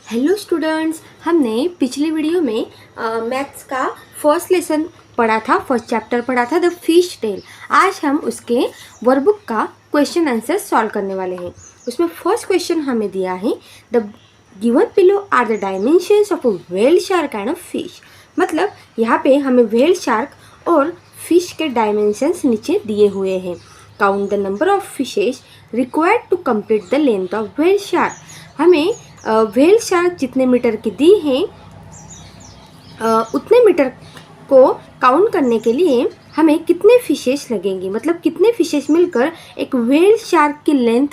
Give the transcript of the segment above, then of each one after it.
Hello students, हमने पिछले video में मैथ्स का फर्स्ट लेसन पढ़ा था, फर्स्ट चैप्टर पढ़ा था द फिश टेल। आज हम उसके वर्कबुक का क्वेश्चन आंसर सॉल्व करने वाले हैं। उसमें फर्स्ट क्वेश्चन हमें दिया है the given below are the dimensions of a whale shark and a fish. मतलब यहाँ पे हमें व्हेल शार्क और फिश के डायमेंशंस नीचे दिए हुए हैं। Count the number of fishes required to complete the length of whale shark. हमें व्हेल शार्क जितने मीटर की दी हैं उतने मीटर को काउंट करने के लिए हमें कितने फिशेस लगेंगी, मतलब कितने फिशेस मिलकर एक व्हेल शार्क की लेंथ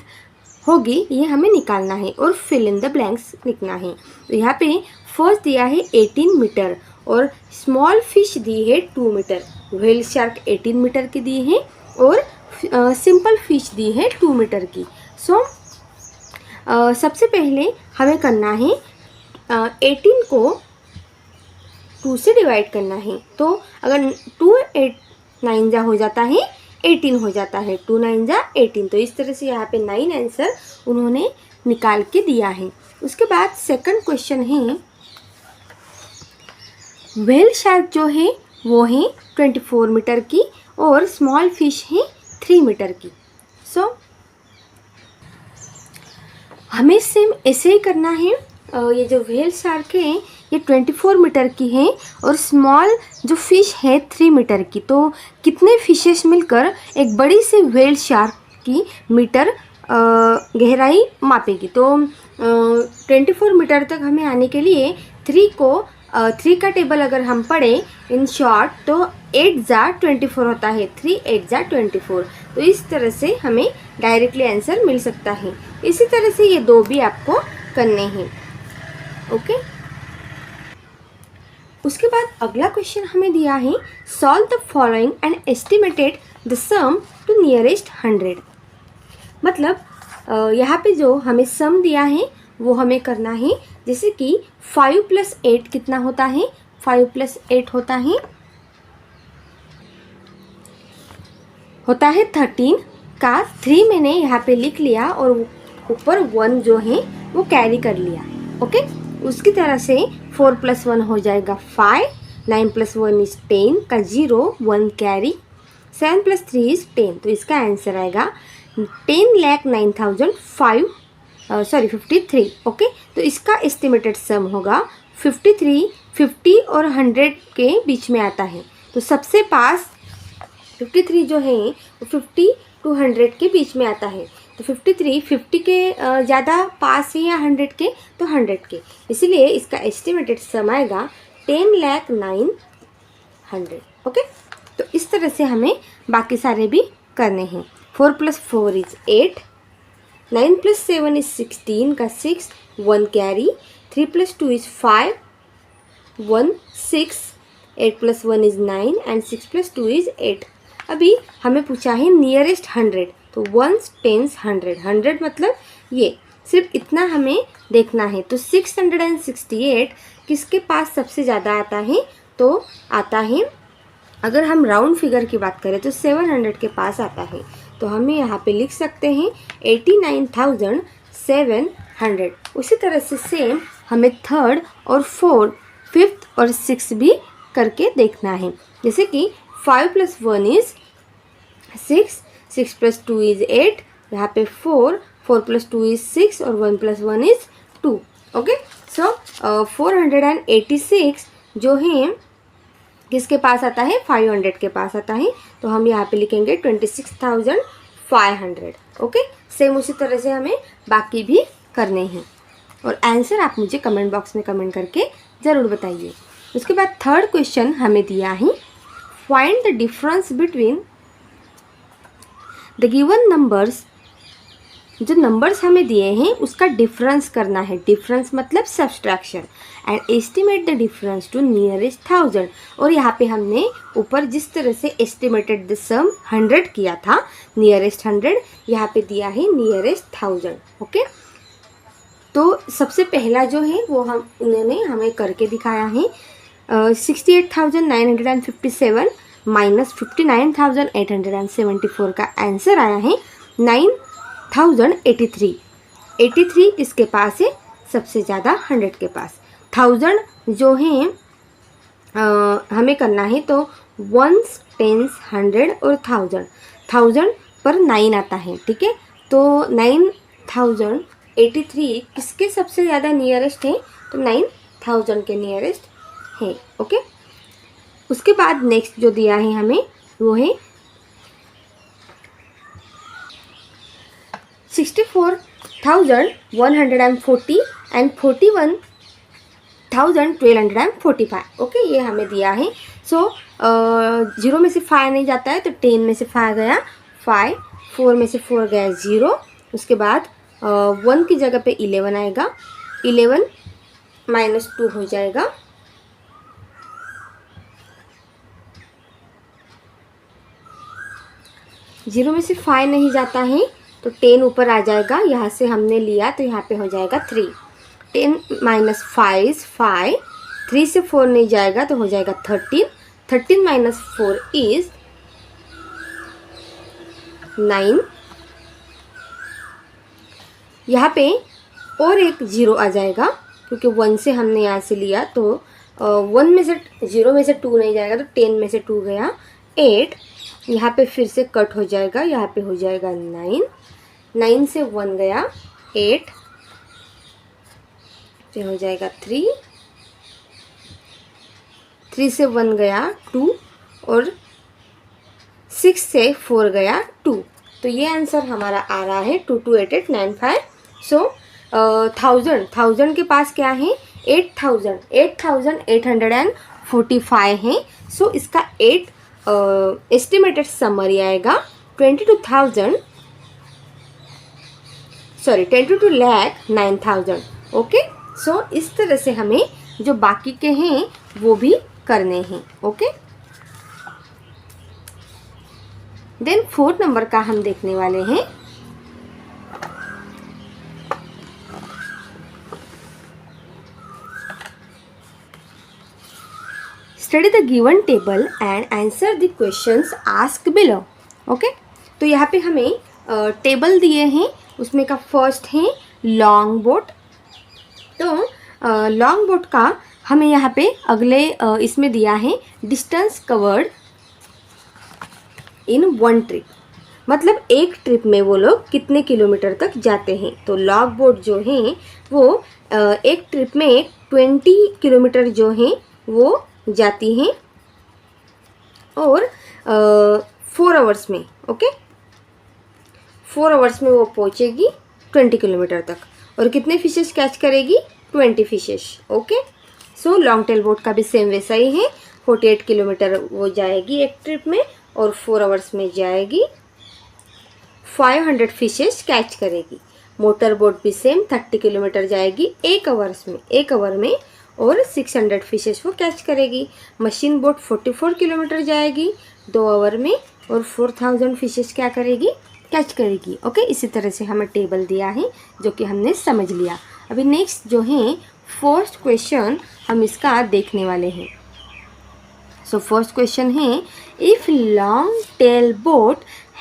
होगी, ये हमें निकालना है और फिल इन द ब्लैंक्स लिखना है। तो यहाँ पे फर्स्ट दिया है 18 मीटर और स्मॉल फिश दी है 2 मीटर। व्हेल शार्क 18 मीटर की दी है और सिंपल फिश दी है 2 मीटर की। सो सबसे पहले हमें करना है 18 को 2 से डिवाइड करना है। तो अगर 2 8 9 जा हो जाता है 18 हो जाता है, 2 9 जा 18। तो इस तरह से यहाँ पे 9 आंसर उन्होंने निकाल के दिया है। उसके बाद सेकंड क्वेश्चन है व्हेल शार्क जो है वो है 24 मीटर की और स्मॉल फिश है 3 मीटर की। सो हमें सेम ऐसे ही करना है। ये जो व्हेल शार्क है ये 24 मीटर की है और स्मॉल जो फिश है 3 मीटर की। तो कितने फिशेस मिलकर एक बड़ी सी व्हेल शार्क की मीटर गहराई मापेगी। तो 24 मीटर तक हमें आने के लिए 3 का टेबल अगर हम पढ़ें इन शॉर्ट तो 8 जा 24 होता है, 3 8 जा 24। तो इस तरह से हमें डायरेक्टली आंसर मिल सकता है। इसी तरह से ये दो भी आपको करने हैं। ओके, उसके बाद अगला क्वेश्चन हमें दिया है solve the following and estimated the sum to nearest 100। मतलब यहाँ पे जो हमें सम दिया है वो हमें करना है। जैसे कि 5 + 8 कितना होता है, 5 + 8 होता है 13 का 3 मैंने यहाँ पे लिख लिया और ऊपर 1 जो है वो कैरी कर लिया। ओके, उसकी तरह से 4 + 1 हो जाएगा 5, 9 + 1 इज 10 का 0 1 कैरी, 7 + 3 इज 10। तो इसका आंसर आएगा 10,09,053। ओके, तो इसका एस्टिमेटेड सम होगा 53, 50 और 100 के बीच में आता है। तो सबसे पास 53 जो है वो 50 to 100 के बीच में आता है। तो 53 50 के ज़्यादा पास है या 100 के, तो 100 के, इसलिए इसका एस्टिमेटेड सम आएगा 10,09,100। ओके, तो इस तरह से हमें बाकी सारे भी करने हैं। 4 + 4 इज 8, 9 + 7 इज 16 का 6 1 carry, 3 + 2 is 5 1 6, 8 + 1 is 9 and 6 + 2 is 8। अभी हमें पूछा है नियरेस्ट 100, तो 1s 10s 100, 100 मतलब ये सिर्फ इतना हमें देखना है। तो 668 किसके पास सबसे ज़्यादा आता है, तो आता है, अगर हम राउंड फिगर की बात करें तो 700 के पास आता है। तो हमें यहाँ पे लिख सकते हैं 89,700। उसी तरह से सेम हमें थर्ड और फोर्थ, फिफ्थ और सिक्स भी करके देखना है। जैसे कि 5 + 1 इज 6, 6 + 2 इज 8, यहाँ पे 4 + 2 इज 6 और 1 + 1 इज 2। ओके, सो 486 जो है किसके पास आता है, 500 के पास आता है। तो हम यहाँ पे लिखेंगे 26,500। ओके, सेम उसी तरह से हमें बाकी भी करने हैं और आंसर आप मुझे कमेंट बॉक्स में कमेंट करके ज़रूर बताइए। उसके बाद थर्ड क्वेश्चन हमें दिया है find the difference between the given numbers. जो नंबर्स हमें दिए हैं उसका डिफरेंस करना है। डिफरेंस मतलब subtraction and estimate the difference to nearest 1000। और यहाँ पे हमने ऊपर जिस तरह से एस्टिमेटेड द सम 100 किया था, नियरेस्ट 100, यहाँ पे दिया है नियरेस्ट 1000। ओके, तो सबसे पहला जो है वो उन्होंने हमें करके दिखाया है। 68,957 माइनस 59,874 का आंसर आया है 9,083। 83 किसके पास है, सबसे ज़्यादा 100 के पास। 1000 जो है हमें करना है तो 1s 10s 100 और 1000 पर 9 आता है, ठीक है। तो 9083 किसके सबसे ज़्यादा नियरेस्ट है, तो 9000 के नियरेस्ट है, ओके। उसके बाद नेक्स्ट जो दिया है हमें वो है 64,140 एंड 41,1245, ओके, ये हमें दिया है। सो 0 में से 5 नहीं जाता है तो 10 में से 5 गया 5, 4 में से 4 गया 0, उसके बाद 1 की जगह पे 11 आएगा, 11 माइनस 2 हो जाएगा, 0 में से 5 नहीं जाता है तो 10 ऊपर आ जाएगा, यहाँ से हमने लिया तो यहाँ पे हो जाएगा 3, 10 माइनस 5 5, 3 से 4 नहीं जाएगा तो हो जाएगा 13, 13 माइनस 4 इज 9, यहाँ पे और एक 0 आ जाएगा क्योंकि 1 से हमने यहाँ से लिया तो 1 में से 0 में से 2 नहीं जाएगा तो 10 में से 2 गया 8, यहाँ पे फिर से कट हो जाएगा, यहाँ पे हो जाएगा 9, 9 से 1 गया 8, फिर हो जाएगा 3, 3 से 1 गया 2 और 6 से 4 गया 2, तो ये आंसर हमारा आ रहा है 228895। सो 1000 के पास क्या है 8845 है। सो इसका 8 एस्टिमेटेड समरी आएगा 22 लाख 9000, ओके। सो इस तरह से हमें जो बाकी के हैं वो भी करने हैं, ओके। देन 4 नंबर का हम देखने वाले हैं। Study the given table and answer the questions asked below, okay. तो यहाँ पे हमें टेबल दिए हैं, उसमें का फर्स्ट है लॉन्ग बोट। तो लॉन्ग बोट का हमें यहाँ पे अगले इसमें दिया है डिस्टेंस कवर्ड इन 1 ट्रिप, मतलब एक ट्रिप में वो लोग कितने किलोमीटर तक जाते हैं। तो लॉन्ग बोट जो है वो एक ट्रिप में 20 किलोमीटर जो है वो जाती हैं और 4 आवर्स में, ओके, 4 आवर्स में वो पहुंचेगी 20 किलोमीटर तक और कितने फिशेस कैच करेगी 20 fishes, okay. So long tail boat का भी सेम वैसा ही है, 48 किलोमीटर वो जाएगी एक ट्रिप में और 4 आवर्स में जाएगी, 500 फिशेस कैच करेगी। मोटर बोट भी सेम 30 किलोमीटर जाएगी एक आवर में और 600 फिशेस वो कैच करेगी। मशीन बोट 44 किलोमीटर जाएगी 2 आवर में और 4000 फिशेस क्या करेगी कैच करेगी, ओके। इसी तरह से हमें टेबल दिया है जो कि हमने समझ लिया। अभी नेक्स्ट जो है फर्स्ट क्वेश्चन हम इसका देखने वाले हैं। सो फर्स्ट क्वेश्चन है if long tail boat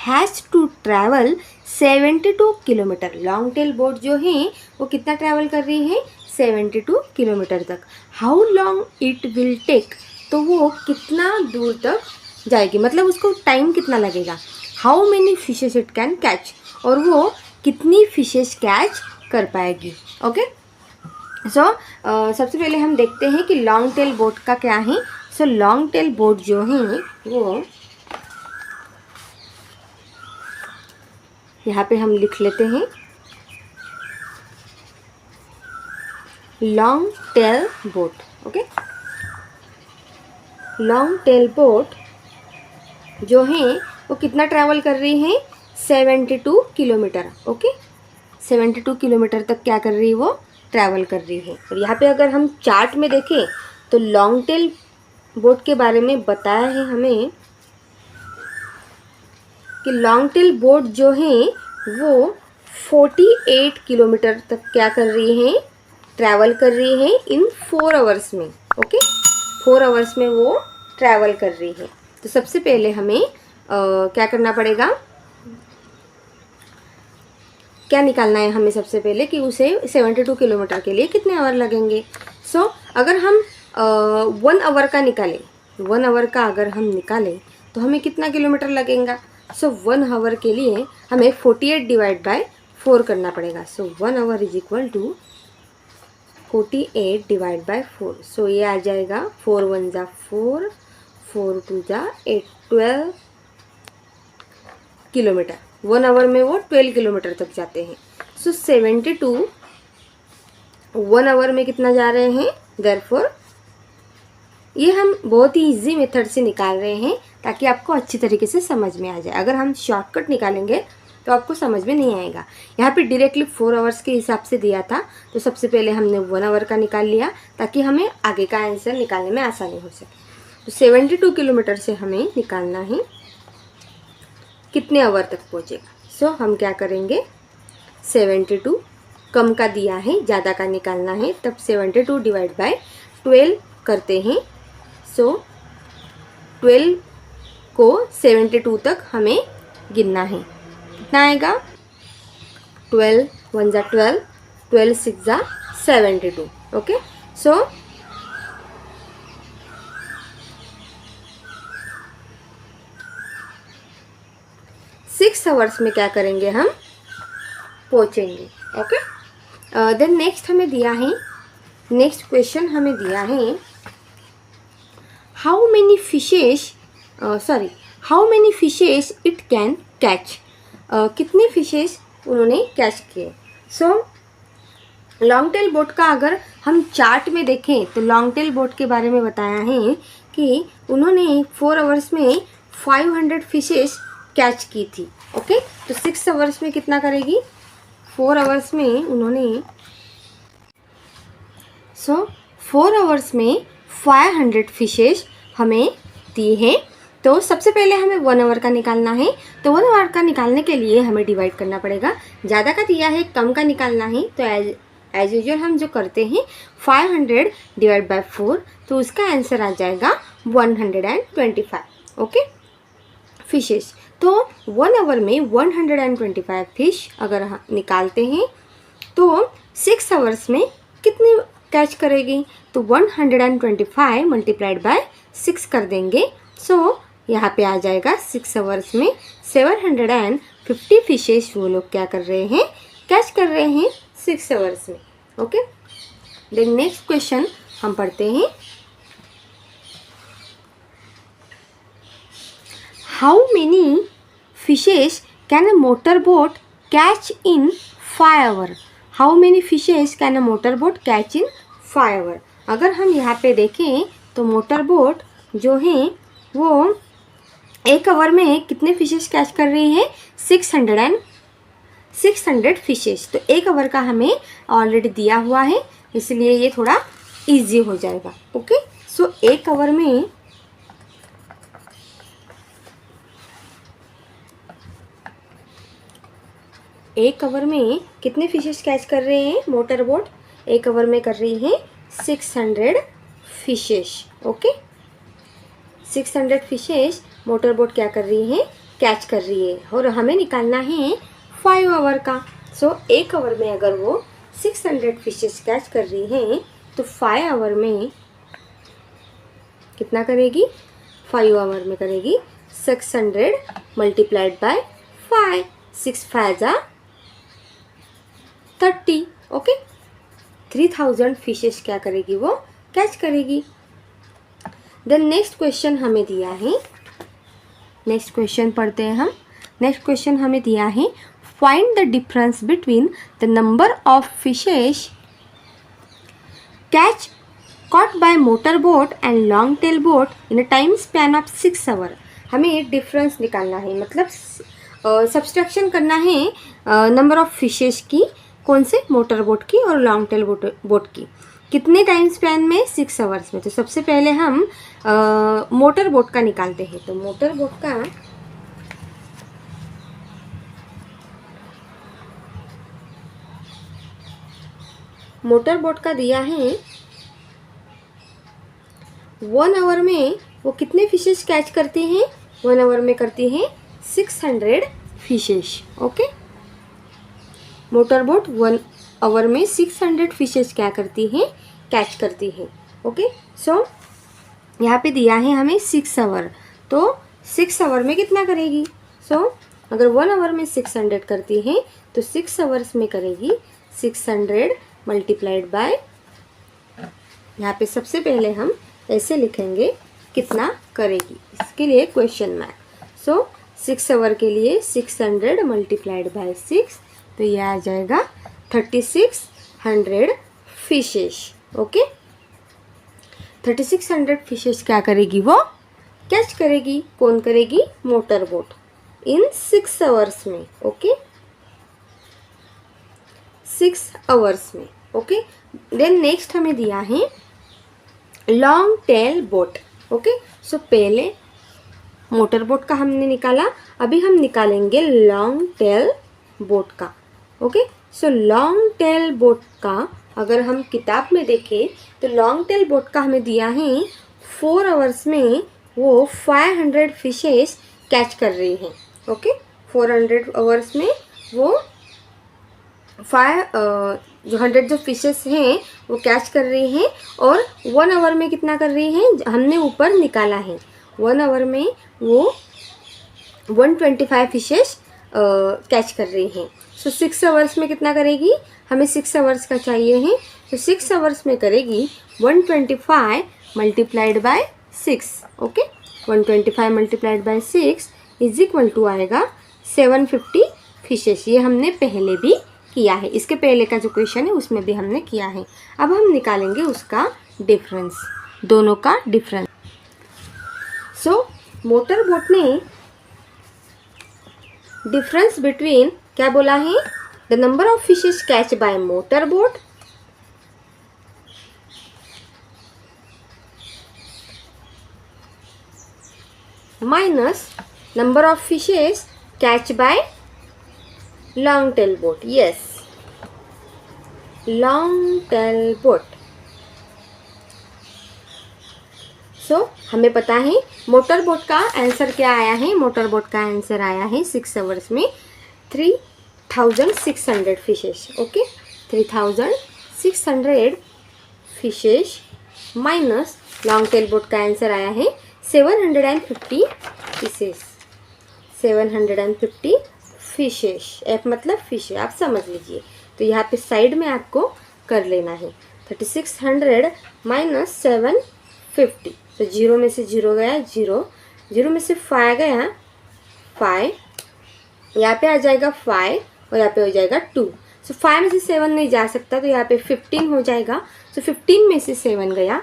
has to travel 72 kilometre, long tail boat जो है वो कितना ट्रैवल कर रही है 72 किलोमीटर तक, how long it will take, तो वो कितना दूर तक जाएगी, मतलब उसको टाइम कितना लगेगा, how many fishes it can catch, और वो कितनी फिशेस कैच कर पाएगी, ओके। सो सबसे पहले हम देखते हैं कि लॉन्ग टेल बोट का क्या है। सो लॉन्ग टेल बोट जो है वो यहाँ पे हम लिख लेते हैं long tail boat, okay. Long tail boat जो है वो कितना ट्रैवल कर रही है 72 किलोमीटर, ओके। 72 किलोमीटर तक क्या कर रही है वो ट्रैवल कर रही है। और यहाँ पे अगर हम चार्ट में देखें तो लॉन्ग टेल बोट के बारे में बताया है हमें कि लॉन्ग टेल बोट जो है वो 48 किलोमीटर तक क्या कर रही है ट्रैवल कर रही है इन 4 आवर्स में, ओके। 4 आवर्स में वो ट्रैवल कर रही है। तो सबसे पहले हमें क्या करना पड़ेगा, क्या निकालना है हमें सबसे पहले कि उसे 72 किलोमीटर के लिए कितने आवर लगेंगे। सो अगर हम 1 आवर का निकालें, 1 आवर का अगर हम निकालें तो हमें कितना किलोमीटर लगेगा। सो 1 आवर के लिए हमें 48 डिवाइड बाय 4 करना पड़ेगा। So 1 hour is equal to 48 divide by 4। So ये आ जाएगा 4 1 जा 4, 4 2 जा 8, 12 किलोमीटर। 1 आवर में वो 12 किलोमीटर तक जाते हैं। सो 72 1 आवर में कितना जा रहे हैं। देयरफॉर ये हम बहुत ही इजी मेथड से निकाल रहे हैं ताकि आपको अच्छी तरीके से समझ में आ जाए। अगर हम शॉर्टकट निकालेंगे तो आपको समझ में नहीं आएगा। यहाँ पे डायरेक्टली 4 आवर्स के हिसाब से दिया था, तो सबसे पहले हमने 1 आवर का निकाल लिया ताकि हमें आगे का आंसर निकालने में आसानी हो सके। तो 72 किलोमीटर से हमें निकालना है कितने आवर तक पहुँचेगा। सो हम क्या करेंगे, 72 कम का दिया है, ज़्यादा का निकालना है, तब 72 डिवाइड बाय 12 करते हैं। सो 12 को 72 तक हमें गिनना है। कितना आएगा, 12 1 जा 12, 12 6 जा 72। ओके, सो 6 आवर्स में क्या करेंगे, हम पहुँचेंगे। ओके, देन नेक्स्ट हमें दिया है, नेक्स्ट क्वेश्चन हमें दिया है how many fishes it can catch. कितने फिशेस उन्होंने कैच किए। सो लॉन्ग टेल बोट का अगर हम चार्ट में देखें तो लॉन्ग टेल बोट के बारे में बताया है कि उन्होंने 4 आवर्स में 500 फिशेस कैच की थी। ओके, तो 6 आवर्स में कितना करेगी, 4 आवर्स में उन्होंने 4 आवर्स में 500 फिशेस हमें दी है। तो सबसे पहले हमें 1 आवर का निकालना है। तो 1 आवर का निकालने के लिए हमें डिवाइड करना पड़ेगा। ज़्यादा का दिया है, कम का निकालना है, तो एज यूजुअल हम जो करते हैं 500 डिवाइड बाय 4, तो उसका आंसर आ जाएगा 125। Okay, fishes. तो 1 आवर में 125 फिश अगर हम निकालते हैं तो 6 आवर्स में कितनी कैच करेगी, तो 125 मल्टीप्लाइड बाय 6 कर देंगे। सो यहाँ पे आ जाएगा 6 आवर्स में 750 फिशेस वो लोग क्या कर रहे हैं, कैच कर रहे हैं 6 आवर्स में। ओके, देन नेक्स्ट क्वेश्चन हम पढ़ते हैं, how many fishes can a motor boat catch in 5 hour. How many fishes can a motor boat catch in 5 hour. अगर हम यहाँ पे देखें तो मोटर बोट जो है वो 1 आवर में कितने फिशेस कैच कर रही है, 600 फिशेस। तो 1 आवर का हमें ऑलरेडी दिया हुआ है, इसलिए ये थोड़ा इजी हो जाएगा। ओके, सो 1 आवर में कितने फिशेस कैच कर रहे हैं मोटर बोट, 1 आवर में कर रही है 600 fishes. Okay, 600 fishes motor boat क्या कर रही है, कैच कर रही है, और हमें निकालना है 5 आवर का। सो 1 आवर में अगर वो 600 फिशेस कैच कर रही हैं तो 5 आवर में कितना करेगी, 5 आवर में करेगी 600 मल्टीप्लाइड बाय 5, 6 5 जा 30। ओके, 3000 फिशेस क्या करेगी, वो कैच करेगी। देन नेक्स्ट क्वेश्चन हमें दिया है, नेक्स्ट क्वेश्चन पढ़ते हैं हम। नेक्स्ट क्वेश्चन हमें दिया है find the difference between the number of fishes catch caught by motor boat and long tail boat in a time span of 6 hour. हमें डिफरेंस निकालना है, मतलब सब्सट्रैक्शन करना है नंबर ऑफ फिशेस की, कौन से, मोटर बोट की और लॉन्ग टेल बोट की, कितने टाइम स्पैन में, 6 आवर्स में। तो सबसे पहले हम मोटर बोट का निकालते हैं। तो मोटर बोट का दिया है 1 आवर में वो कितने फिशेस कैच करती हैं, 1 आवर में करती हैं 600 fishes. Okay, motor boat 1 hour में 600 फिशेस क्या करती हैं, कैच करती है। ओके, सो यहाँ पे दिया है हमें 6 आवर, तो 6 आवर में कितना करेगी। सो अगर 1 आवर में 600 करती है तो 6 आवर्स में करेगी 600 मल्टीप्लाइड बाय, यहाँ पे सबसे पहले हम ऐसे लिखेंगे कितना करेगी, इसके लिए क्वेश्चन मार्क। सो 6 आवर के लिए 600 मल्टीप्लाइड बाय 6, तो ये आ जाएगा 3600 फिशेस। ओके, 3600 फिशेस क्या करेगी, वो कैच करेगी। कौन करेगी, मोटर बोट, इन 6 आवर्स में। ओके, 6 आवर्स में। ओके, देन नेक्स्ट हमें दिया है लॉन्ग टेल बोट। ओके, सो पहले मोटर बोट का हमने निकाला, अभी हम निकालेंगे लॉन्ग टेल बोट का। Okay, so long tail boat का अगर हम किताब में देखें तो लॉन्ग टेल बोट का हमें दिया है 4 आवर्स में वो 500 फिशेस कैच कर रही हैं। ओके, 400 आवर्स में वो 100 जो फिशेस हैं वो कैच कर रही हैं, और 1 आवर में कितना कर रही हैं, हमने ऊपर निकाला है 1 आवर में वो 125 फिशेस कैच कर रही हैं। सो 6 आवर्स में कितना करेगी, हमें 6 आवर्स का चाहिए है, तो 6 आवर्स में करेगी 125 multiplied by 6। Okay, 125 multiplied by 6 is equal to आएगा 750 फिशेस। ये हमने पहले भी किया है, इसके पहले का जो क्वेश्चन है उसमें भी हमने किया है। अब हम निकालेंगे उसका डिफरेंस, दोनों का डिफरेंस। सो मोटर बोट ने डिफरेंस बिटवीन क्या बोला है, the number of fishes catch by motor boat minus number of fishes catch by long tail boat. Yes, long tail boat. So हमें पता है मोटर बोट का आंसर क्या आया है, मोटर बोट का आंसर आया है 6 आवर्स में 3600 fishes. Okay, 3600 fishes minus long tail boat का आंसर आया है 750 फिशेस। 750 फिशेस, एफ मतलब फिश, आप समझ लीजिए। तो यहाँ पे साइड में आपको कर लेना है 3600 माइनस 750, तो 0 में से 0 गया 0, 0 में से 5 गया 5, यहाँ पे आ जाएगा 5 और यहाँ पे हो जाएगा 2। सो 5 में से 7 नहीं जा सकता, तो यहाँ पे 15 हो जाएगा। सो 15 में से 7 गया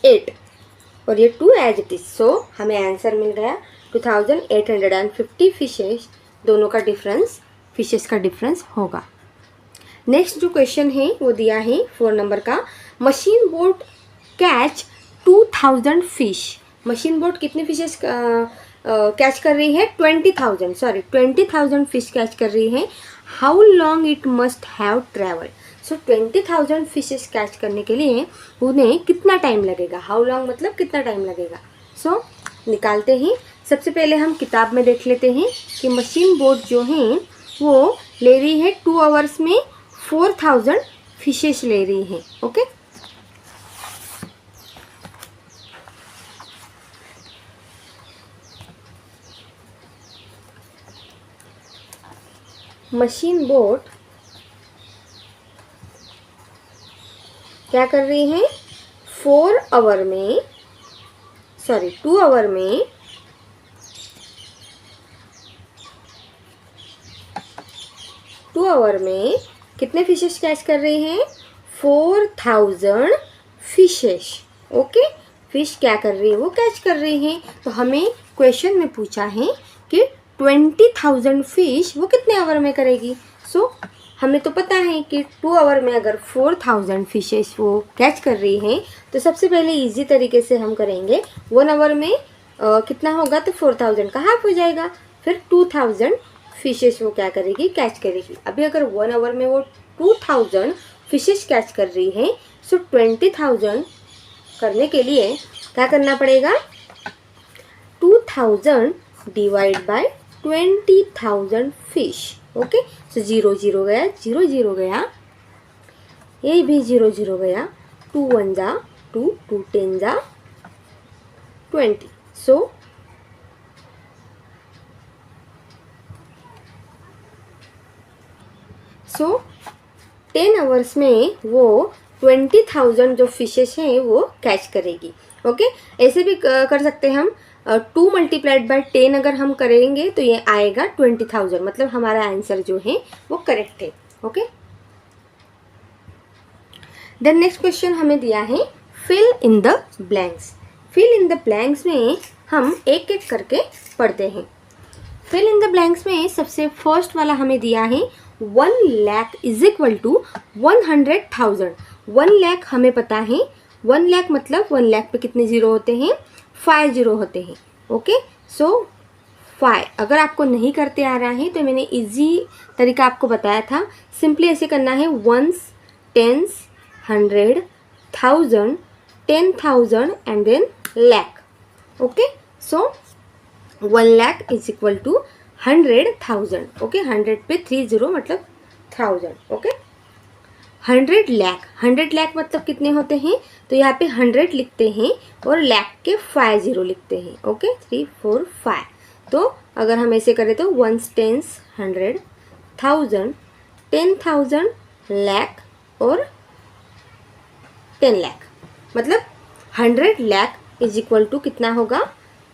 8 और ये 2 एज इट इज। सो हमें आंसर मिल गया 2850 फिशेस, दोनों का डिफरेंस, फिशेस का डिफरेंस होगा। नेक्स्ट जो क्वेश्चन है वो दिया है 4 नंबर का, machine boat catch 2000 fish. Machine boat कितने फिशेस कैच कर रही है, 20,000 फिश कैच कर रही है। How long it must have travel. So 20,000 fishes catch करने के लिए उन्हें कितना टाइम लगेगा, हाउ लॉन्ग मतलब कितना टाइम लगेगा। सो निकालते हैं। सबसे पहले हम किताब में देख लेते हैं कि मशीन बोट जो है वो ले रही है 2 आवर्स में 4000 फिशेस ले रही है। ओके, मशीन बोट क्या कर रही है, 2 आवर में 2 आवर में कितने फिशेस कैच कर रही हैं, 4000 फिशेस। ओके, फिश क्या कर रही है, वो कैच कर रही हैं। तो हमें क्वेश्चन में पूछा है कि 20,000 फिश वो कितने आवर में करेगी। सो हमें तो पता है कि 2 आवर में अगर 4000 फिशेस वो कैच कर रही हैं, तो सबसे पहले इजी तरीके से हम करेंगे 1 आवर में कितना होगा, तो 4000 का हाफ हो जाएगा, फिर 2000 फिशेस वो क्या करेगी, कैच करेगी। अभी अगर 1 आवर में वो 2000 फिशेस कैच कर रही है, सो 20,000 करने के लिए क्या करना पड़ेगा, 2000 डिवाइड बाय 20,000 फिश। ओके, सो 0 0 गया, 0 0 गया, ये भी 0 0 गया, 2 1 जा 2, 2 10 जा 20। सो 10 आवर्स में वो 20,000 जो फिशेस हैं वो कैच करेगी। ओके, ऐसे भी कर सकते हैं हम, 2 मल्टीप्लाइड बाय 10 अगर हम करेंगे तो ये आएगा 20,000, मतलब हमारा आंसर जो है वो करेक्ट है। ओके, देन नेक्स्ट क्वेश्चन हमें दिया है fill in the blanks. Fill in the blanks में हम एक एक करके पढ़ते हैं। फिल इन द ब्लैंक्स में सबसे फर्स्ट वाला हमें दिया है 1 lakh is equal to 100,000। 1 lakh हमें पता है, 1 लाख मतलब 1 लाख पे कितने जीरो होते हैं, 5 जीरो होते हैं। ओके, सो 5 अगर आपको नहीं करते आ रहा है तो मैंने इजी तरीका आपको बताया था। सिंपली ऐसे करना है, ones, tens, 100, 1000, 10,000 and then lakh. Okay, so 1 lakh is equal to 100,000। Okay, 100 पे 3 जीरो मतलब 1000। ओके, 100 लाख, 100 लाख मतलब कितने होते हैं, तो यहाँ पे 100 लिखते हैं और लाख के 5 जीरो लिखते हैं। ओके, 3 4 5। तो अगर हम ऐसे करें तो 1 10 100 1000 10,000 लाख और 10 लाख, मतलब 100 लाख इज इक्वल टू कितना होगा,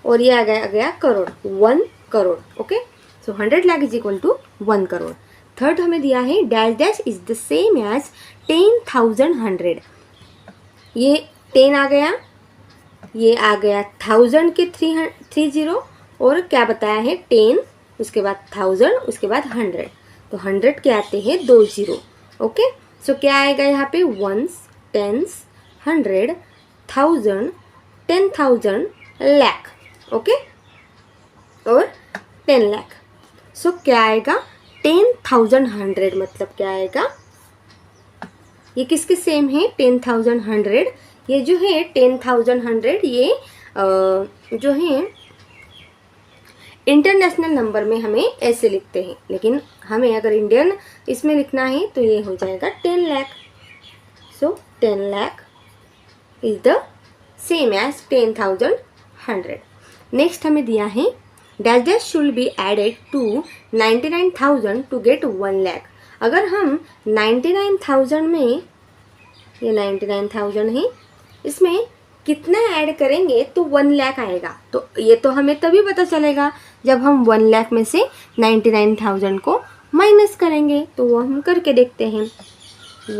और ये आ गया crore, 1 crore. Okay, so 100 lakh is equal to 1 crore. Third हमें दिया है dash dash is the same as 10,100। ये 10 आ गया, ये आ गया 1000 के 3 जीरो, और क्या बताया है 10, उसके बाद 1000, उसके बाद 100, तो 100 के आते हैं 2 जीरो। ओके, सो क्या आएगा यहाँ पे, वंस, टेंस, 100, 1000, 10,000 लाख। ओके, और 10 लाख। सो क्या आएगा 10,100, मतलब क्या आएगा, ये किसके सेम है, 10,100। ये जो है 10,100 ये जो है इंटरनेशनल नंबर में हमें ऐसे लिखते हैं, लेकिन हमें अगर इंडियन इसमें लिखना है तो ये हो जाएगा 10 lakh. So 10 lakh is the same as 10,100। नेक्स्ट हमें दिया है dash dash should be added to 99,000 to get 1 lakh. अगर हम 99,000 में, ये 99,000 है, इसमें कितना ऐड करेंगे तो 1 लाख आएगा। तो ये तो हमें तभी पता चलेगा जब हम 1 लाख में से 99,000 को माइनस करेंगे। तो वो हम करके देखते हैं,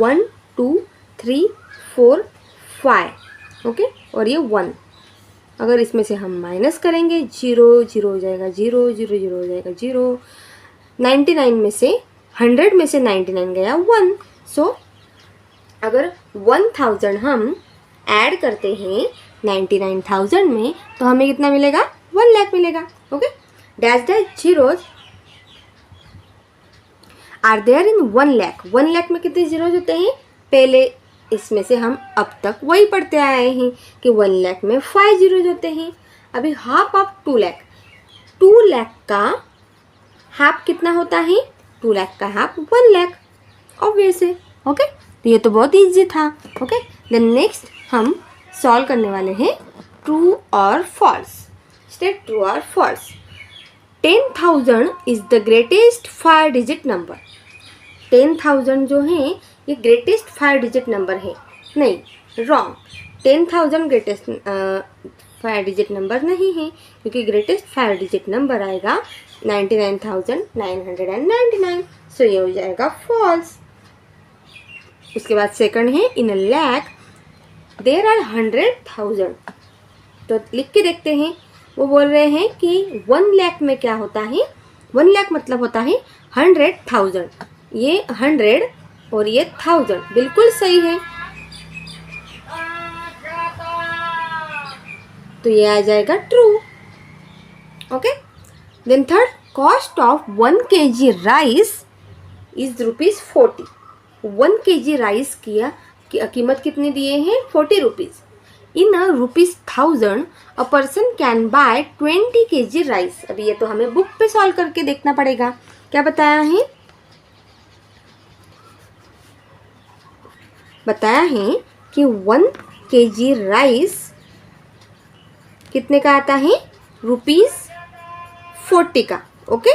1 2 3 4 5। ओके, और ये 1, अगर इसमें से हम माइनस करेंगे 0 0 हो जाएगा, 0 0 0 हो जाएगा 0। 99 में से 100 में से 99 गया 1। सो अगर 1000 हम ऐड करते हैं 99,000 में तो हमें कितना मिलेगा, 1 लाख मिलेगा। Okay, dash dash zeros are there in 1 lakh. 1 lakh में कितने जीरोज होते हैं, पहले इसमें से हम अब तक वही पढ़ते आए हैं कि 1 लाख में 5 जीरोज होते हैं। अभी हाफ ऑफ 2 लाख, 2 लाख का हाफ कितना होता है, 2 लाख का हाफ 1 लाख, ऑब्वियस है। ओके, तो ये तो बहुत ईजी था। ओके, देन नेक्स्ट हम सॉल्व करने वाले हैं ट्रू और फॉल्स। स्टेट ट्रू और false. 10,000 is the greatest 5 digit number. 10,000 जो है ये ग्रेटेस्ट 5 डिजिट नंबर है, नहीं, रॉन्ग। 10,000 ग्रेटेस्ट 5 डिजिट नंबर नहीं है, क्योंकि ग्रेटेस्ट 5 डिजिट नंबर आएगा 99,999। सो ये हो जाएगा फॉल्स। उसके बाद सेकंड है in a lakh there are 100,000। तो लिख के देखते हैं, वो बोल रहे हैं कि 1 लाख में क्या होता है, 1 लाख मतलब होता है 100,000। ये 100 और ये 1000 बिल्कुल सही है, तो ये आ जाएगा true. Okay, then third, cost of 1 kg rice is ₹40। 1 kg rice की कीमत कितनी दिए हैं, 40 rupees. In ₹1000 a person can buy 20 kg rice. अभी ये तो हमें बुक पे सॉल्व करके देखना पड़ेगा। क्या बताया है? बताया है कि 1 kg राइस कितने का आता है? ₹40 का। ओके,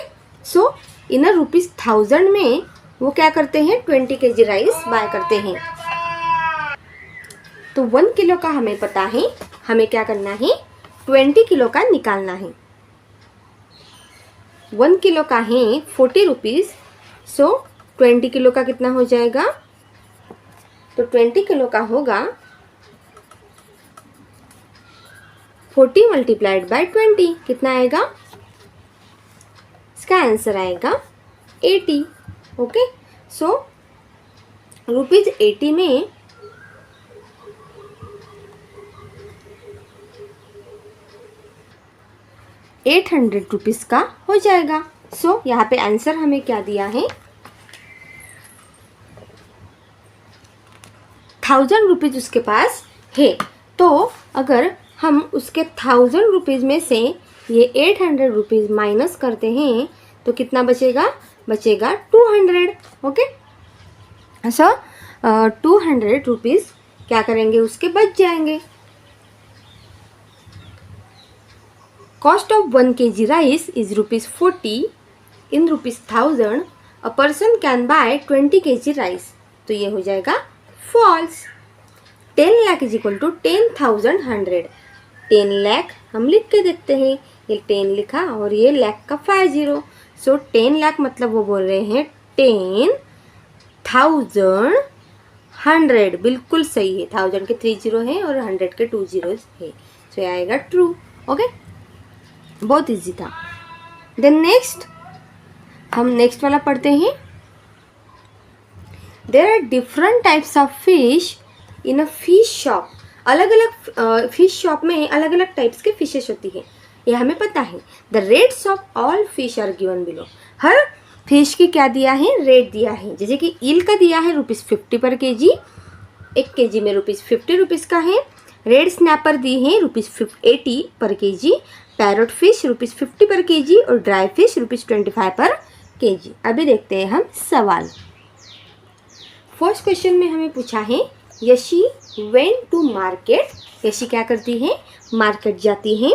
सो इन ₹1000 में वो क्या करते हैं? 20 kg राइस बाय करते हैं। तो 1 किलो का हमें पता है, हमें क्या करना है? 20 किलो का निकालना है। 1 किलो का है ₹40, सो 20 किलो का कितना हो जाएगा? तो 20 किलो का होगा 40 मल्टीप्लाइड बाय 20, कितना आएगा? इसका आंसर आएगा 80। ओके, सो ₹80 में 800 रुपीज़ का हो जाएगा। सो यहाँ पे आंसर हमें क्या दिया है? 1000 रुपीज़ उसके पास है। तो अगर हम उसके 1000 रुपीज़ में से ये 800 रुपीज़ माइनस करते हैं तो कितना बचेगा? बचेगा 200। ओके, सो 200 रुपीज़ क्या करेंगे? उसके बच जाएंगे। Cost of 1 kg rice is ₹40। In ₹1000 a person can buy 20 kg rice. तो ये हो जाएगा false. 10 lakh is equal to 10,100। 10 lakh हम लिख के देखते हैं, ये 10 लिखा और ये लाख का 5 0। सो 10 लाख मतलब वो बोल रहे हैं 10,100। बिल्कुल सही है, 1000 के 3 0 है और 100 के 2 0 है। सो ये आएगा ट्रू। ओके, बहुत इजी था। देन नेक्स्ट, हम नेक्स्ट वाला पढ़ते हैं। There are different types of fish in a fish shop. अलग अलग फिश शॉप में अलग अलग टाइप्स के फिशेस होती है, ये हमें पता है। The rates of all fish are given below. हर फिश की क्या दिया है? रेट दिया है। जैसे कि ईल का दिया है ₹50 पर केजी, 1 kg में ₹50 का है। रेड स्नैपर दी है ₹80 पर केजी। पैरट फिश ₹50 पर केजी और ड्राई फिश ₹25 पर केजी। अभी देखते हैं हम सवाल। फर्स्ट क्वेश्चन में हमें पूछा है Yashi went to market. Yashi क्या करती है? मार्केट जाती है।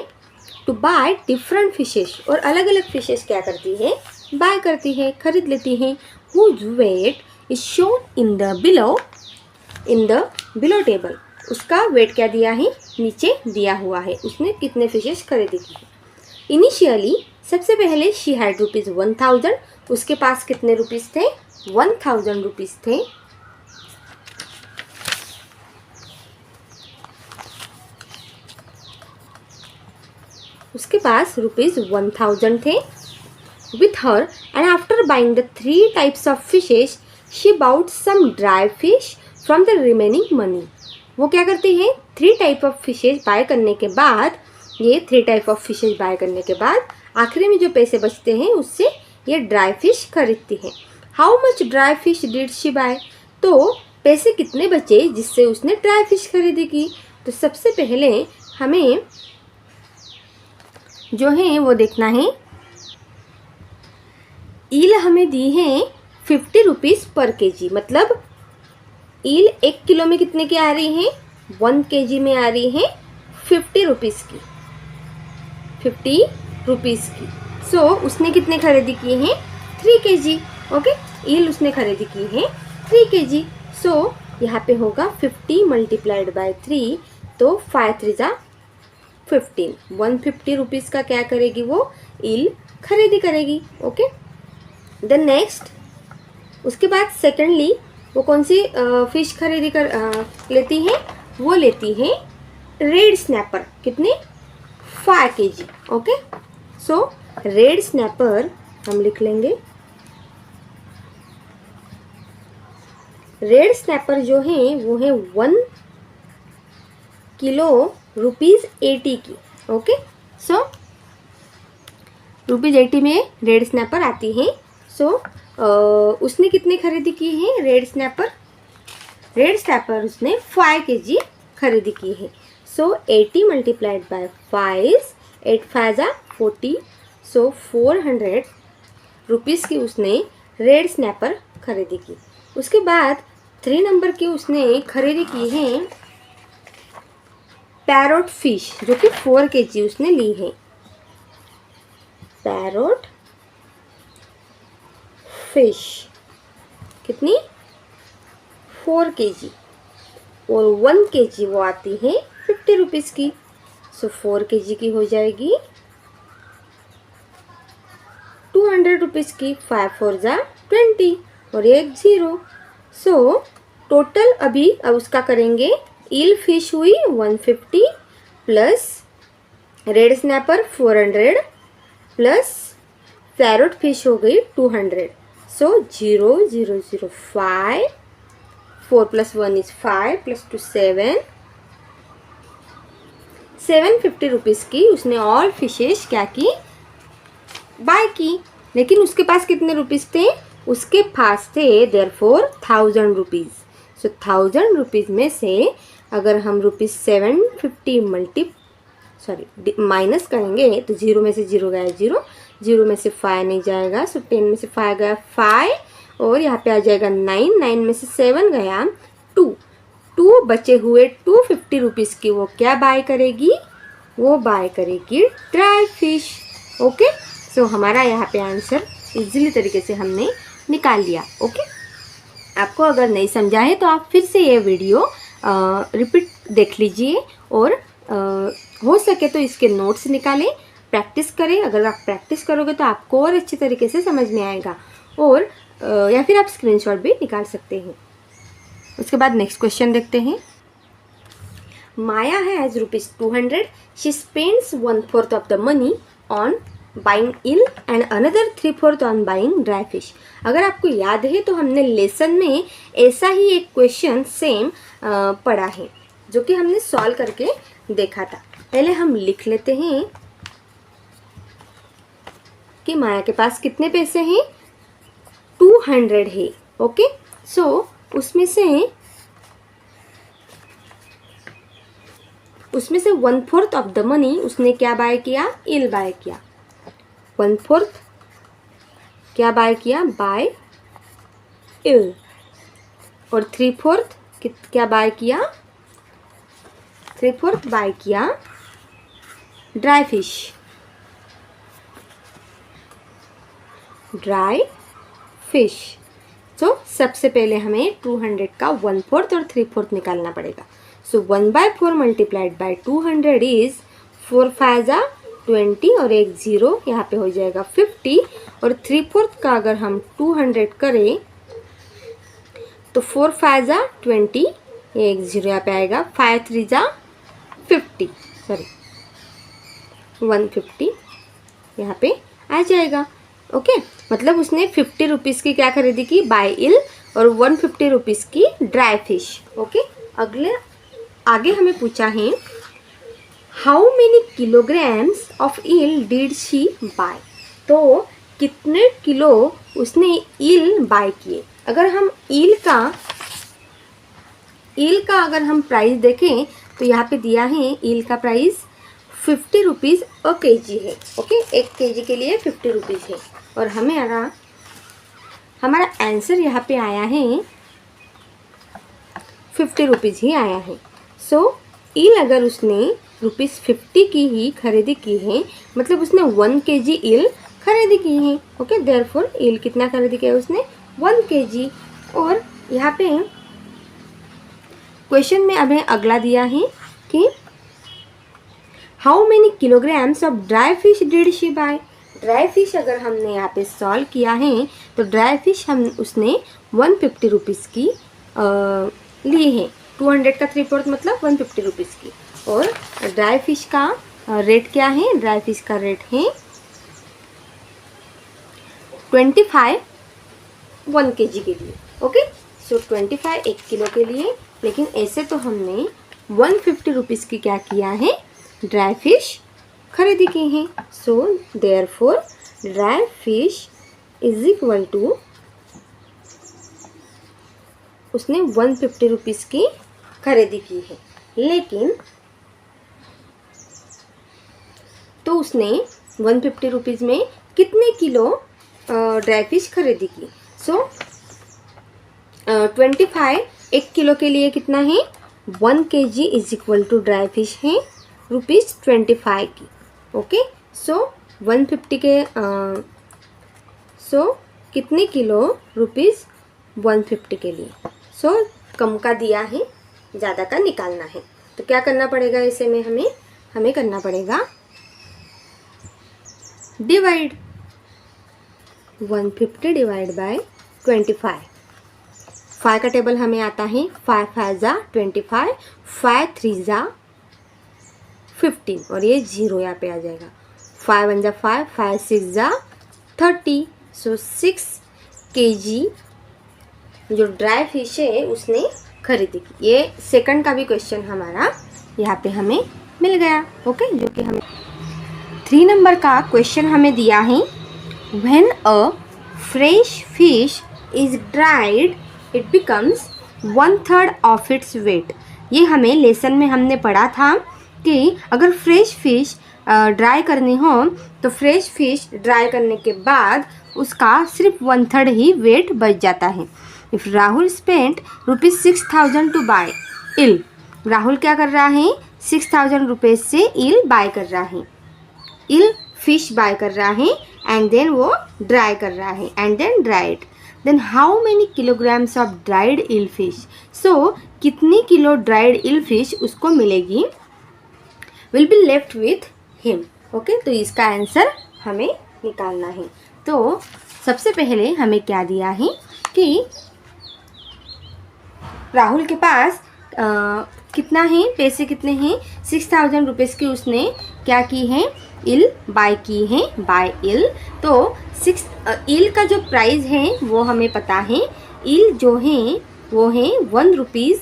टू बाय डिफरेंट फिशेस, और अलग अलग फिशेस क्या करती है? बाय करती है, खरीद लेती है। Whose weight is shown in the below table. उसका वेट क्या दिया है? नीचे दिया हुआ है। उसने कितने फिशेस खरीदी की है? इनिशियली सबसे पहले शी हैड ₹1000। उसके पास कितने रुपीज़ थे? 1000 रुपीज़ थे। उसके पास ₹1000 थे। With her, and after buying the 3 types of fishes, she bought some dry fish from the remaining money. वो क्या करती है? 3 टाइप ऑफ फिशेज बाय करने के बाद, ये 3 टाइप ऑफ फिशेज बाय करने के बाद आखिरी में जो पैसे बचते हैं उससे ये ड्राई फिश खरीदती है। How much dry fish did she buy? तो पैसे कितने बचे जिससे उसने ड्राई फिश खरीदी की? तो सबसे पहले हमें जो है वो देखना है। ईल हमें दी है ₹50 पर केजी, मतलब ईल 1 किलो में कितने की आ रही है? 1 kg में आ रही है ₹50 की, ₹50 की। सो उसने कितने खरीदी किए हैं? 3 kg। ओके, ईल उसने खरीदी की है 3 kg। सो यहाँ पे होगा 50 मल्टीप्लाइड बाय 3, तो 5 3 जा 15। ₹150 का क्या करेगी वो? ईल खरीदी करेगी। ओके, देन नेक्स्ट, उसके बाद सेकेंडली वो कौन सी फिश खरीदी कर लेती है? वो लेती है रेड स्नैपर। कितने? 5 kg। ओके, सो रेड स्नैपर हम लिख लेंगे। रेड स्नैपर जो है वो है 1 किलो ₹80 की। ओके, सो ₹80 में रेड स्नैपर आती है। सो उसने कितने खरीदी की है? रेड स्नैपर उसने 5 kg खरीदी की है। सो 80 मल्टीप्लाइड बाय 5, 8 5 जा 40, सो 400 रुपीज़ की उसने रेड स्नैपर खरीदी की। उसके बाद 3 नंबर की उसने खरीदी की है पैरोट फिश, जो कि 4 kg उसने ली है। पैरोट फिश कितनी? 4 kg, और 1 kg वो आती है 50 रुपीज़ की। सो 4 kg की हो जाएगी 200 रुपीज़ की। 5 4 जा 20 और 1 0। सो टोटल अभी अब उसका करेंगे। ईल फिश हुई 150 plus red snapper 400 plus parrot fish हो गई 200। सो 0 0 0 5, 4 + 1 is 5 + 2 7, 750 रुपीज़ की उसने ऑल फिशेस क्या की? बाय की। लेकिन उसके पास कितने रुपीज़ थे? उसके पास थे देयरफॉर 1000 रुपीज़। सो 1000 रुपीज़ में से अगर हम ₹750 माइनस करेंगे तो 0 में से 0 गया 0, 0 में से 5 नहीं जाएगा, सो 10 में से 5 गया 5, और यहाँ पे आ जाएगा 9, 9 में से 7 गया 2 बचे हुए 250 रुपीज़ की वो क्या बाय करेगी? वो बाय करेगी ड्राई फिश। ओके, सो हमारा यहाँ पे आंसर इजीली तरीके से हमने निकाल लिया। ओके, आपको अगर नहीं समझा है तो आप फिर से ये वीडियो रिपीट देख लीजिए, और हो सके तो इसके नोट्स निकालें, प्रैक्टिस करें। अगर आप प्रैक्टिस करोगे तो आपको और अच्छे तरीके से समझ में आएगा, और या फिर आप स्क्रीनशॉट भी निकाल सकते हैं। उसके बाद नेक्स्ट क्वेश्चन देखते हैं। Maya has ₹200, she spends 1/4 of the money on buying eel and another 3/4 on buying dry fish. अगर आपको याद है तो हमने लेसन में ऐसा ही एक क्वेश्चन सेम पढ़ा है, जो कि हमने सॉल्व करके देखा था। पहले हम लिख लेते हैं कि माया के पास कितने पैसे हैं? 200 है। ओके, सो उसमें से 1/4 ऑफ द मनी उसने क्या बाय किया? ईल बाय किया। 1/4 क्या बाय किया? बाय ईल। और 3/4 क्या बाय किया? 3/4 बाय किया ड्राई फिश। Dry fish. तो सबसे पहले हमें 200 का 1/4 और 3/4 निकालना पड़ेगा। सो 1/4 मल्टीप्लाइड बाय 200 इज 4 5 जा 20 और 1 0, यहाँ पे हो जाएगा 50। और 3/4 का अगर हम 200 करें तो 4 5 जा 20, 1 0 यहाँ पे आएगा, 5 3 जा 50, सॉरी 150 यहाँ पे आ जाएगा। ओके, मतलब उसने 50 रुपीज़ की क्या खरीदी की? बाय ईल, और 150 रुपीज़ की ड्राई फिश। ओके, आगे हमें पूछा है how many kilograms of eel did she buy. तो कितने किलो उसने ईल बाय किए? अगर हम ईल का अगर हम प्राइस देखें तो यहाँ पे दिया है ईल का प्राइस 50 रुपीज़ अ केजी है। ओके, 1 kg के लिए 50 रुपीज़ है, और हमारा आंसर यहाँ पे आया है 50 रुपीज़ ही आया है। सो ईल अगर उसने ₹50 की ही खरीदी की है, मतलब उसने 1 kg ईल खरीदी की है। ओके, देयरफॉर ईल कितना खरीदी किया उसने? 1 kg। और यहाँ पे क्वेश्चन में हमें अगला दिया है कि how many kilograms of dry fish did she buy. Dry fish अगर हमने यहाँ पे सॉल्व किया है तो ड्राई फिश उसने 150 रुपीज़ की ली है। 200 का 3/4 मतलब 150 रुपीज़ की। और ड्राई फिश का रेट क्या है? ड्राई फिश का रेट है 25 1 kg के लिए। ओके, सो 25 1 किलो के लिए, लेकिन ऐसे तो हमने 150 रुपीज़ की क्या किया है? ड्राई फिश खरीदी की हैं। So therefore dry fish is equal to उसने 150 रुपीज़ की खरीदी की है। लेकिन उसने 150 रुपीज़ में कितने किलो ड्राई फिश खरीदी की। सो 25 1 किलो के लिए कितना है 1 kg is equal to dry fish है ₹25 की। ओके, सो 150 के सो कितने किलो ₹150 के लिए। सो कम का दिया है, ज़्यादा का निकालना है। तो क्या करना पड़ेगा ऐसे में हमें करना पड़ेगा डिवाइड 150 डिवाइड बाय 25। 5 का टेबल हमें आता है 5 5 जा 25, 5 3 जा 15 और ये 0 यहाँ पे आ जाएगा। 5 1 जा 5, 5 6 जा 30। सो 6 kg जो ड्राई फिश है उसने खरीदी की। ये सेकंड का भी क्वेश्चन हमारा यहाँ पे हमें मिल गया। ओके, जो कि हमें 3 नंबर का क्वेश्चन हमें दिया है when a fresh fish is dried it becomes 1/3 of its weight. ये हमें लेसन में हमने पढ़ा था कि अगर फ्रेश फिश ड्राई करनी हो तो फ्रेश फिश ड्राई करने के बाद उसका सिर्फ 1/3 ही वेट बच जाता है। If Rahul spent ₹6,000 to buy eel, Rahul क्या कर रहा है 6,000 रुपये से इल बाय कर रहा है, इल फिश बाय कर रहा है एंड देन वो ड्राई कर रहा है and then dried, then how many kilograms of dried eel fish. So कितनी किलो ड्राइड इल फिश उसको मिलेगी, will be left with him. Okay, तो इसका आंसर हमें निकालना है। तो सबसे पहले हमें क्या दिया है कि राहुल के पास कितना है, पैसे कितने हैं 6,000 रुपीज़ की उसने क्या की है इल बाय की है, बाय इल। तो 6 इल का जो प्राइस है वो हमें पता है, इल जो है वो है 1 रुपीज़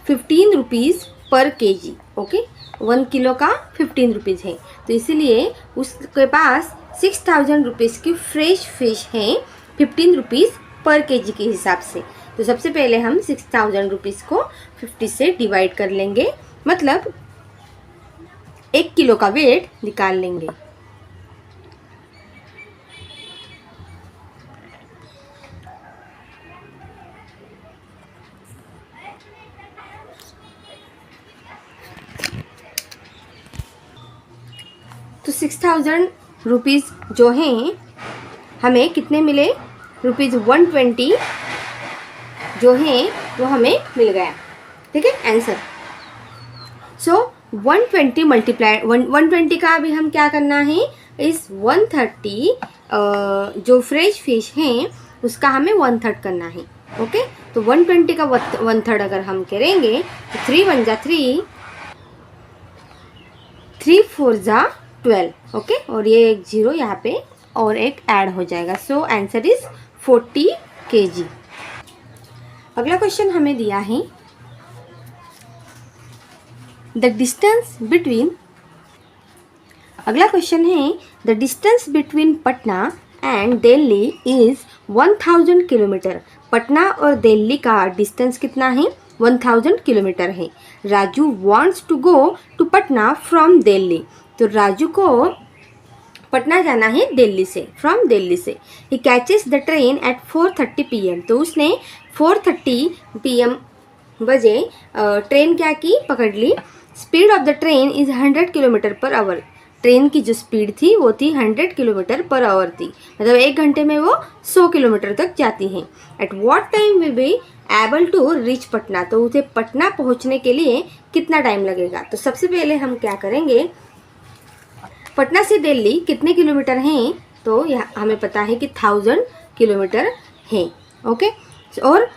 15 रुपीज़ पर केजी। ओके, 1 किलो का 15 रुपीज़ है, तो इसीलिए उसके पास 6,000 रुपीज़ की फ्रेश फिश है 15 रुपीज़ पर केजी के हिसाब से। तो सबसे पहले हम 6,000 रुपीज़ को 50 से डिवाइड कर लेंगे, मतलब 1 किलो का वेट निकाल लेंगे। तो 6,000 रुपीज़ जो हैं हमें कितने मिले, ₹120 जो हैं वो हमें मिल गया। ठीक है, आंसर। सो 120 मल्टीप्लाई 120 का अभी हम क्या करना है, इस 130 जो फ्रेश फिश हैं उसका हमें 1/3 करना है। ओके, तो 120 का 1/3 अगर हम करेंगे तो 3 1 जा 3, 3 4 जा 12। ओके, और ये एक 0 यहाँ पे और एक ऐड हो जाएगा। So answer is 40 kg। अगला क्वेश्चन हमें दिया है द डिस्टेंस बिटवीन, अगला क्वेश्चन है the distance between Patna and Delhi is 1000 kilometre. Patna और दिल्ली का डिस्टेंस कितना है 1000 किलोमीटर है। Raju wants to go to Patna from Delhi, तो राजू को पटना जाना है दिल्ली से, फ्रॉम दिल्ली से। He catches the train eight 4:30 PM, तो उसने 4:30 PM बजे ट्रेन क्या की, पकड़ ली। Speed of the train is 100 kilometre per hour, train की जो स्पीड थी वो थी 100 किलोमीटर पर आवर थी, मतलब 1 घंटे में वो 100 किलोमीटर तक जाती हैं। At what time will be able to reach Patna, तो उसे पटना पहुंचने के लिए कितना टाइम लगेगा। तो सबसे पहले हम क्या करेंगे, पटना से दिल्ली कितने किलोमीटर हैं, तो यह हमें पता है कि 1000 किलोमीटर है। ओके, और